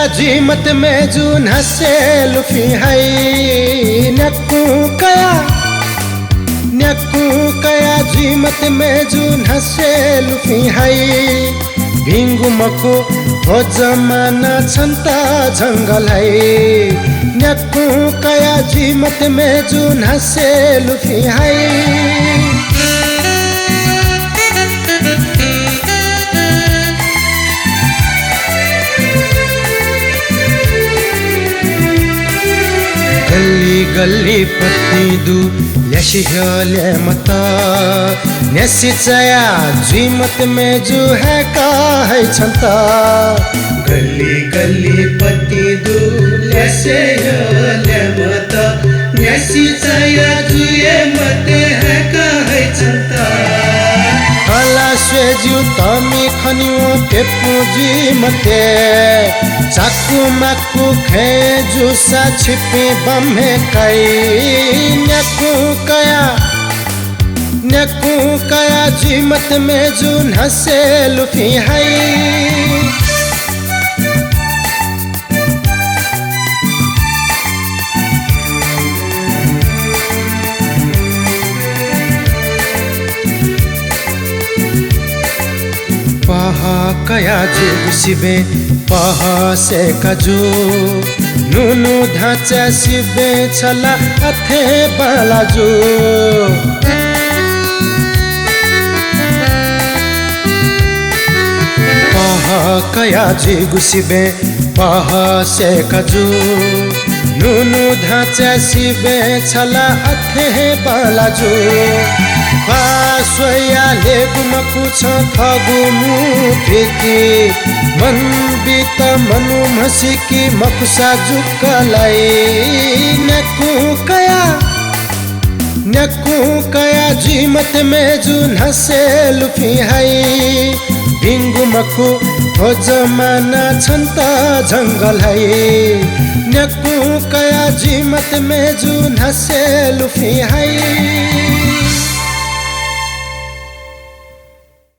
कया जीमत में जून हसे लुफी है न्यक्कू कया जीमत में जून हसे लुफी है भिंगु मको हो जमाना छन्ता जंगल है न्यक्कू कया जीमत में जून हसे लुफी है गल्ली गल्ली पत्नी दू ल्याशी ह्यले मता न्यासी चया जीमत में जू है का है छन्ता गल्ली गल्ली पत्नी दू ल्याशी ह्यले मता न्यासी चया जुए मते है का है छन्ता हला स्वेजू तमी खनियो पेपू जी मते चाकू माकू खे जुसा छिपी बम्हे कई न्यक्कू कया जीमत में जून हसे लुफी है पहा कया जे सिबे पहा से कजू नुनु ढांचा सिबे छला अथे बलाजू पहा कया जे गुसिबे पहा से कजू नुनु ढांचा सिबे छला अथे बलाजू पासोया लेगुम पुछ थगुमु फेकी मन बित मनु मसिकी मकुसा जुकलाई न्यक्कू कया जीमत में जून हसे लुफी है भिंगु मखु हो जमाना छन्ता जंगल है न्यक्कू कया जीमत में जून हसे लुफी है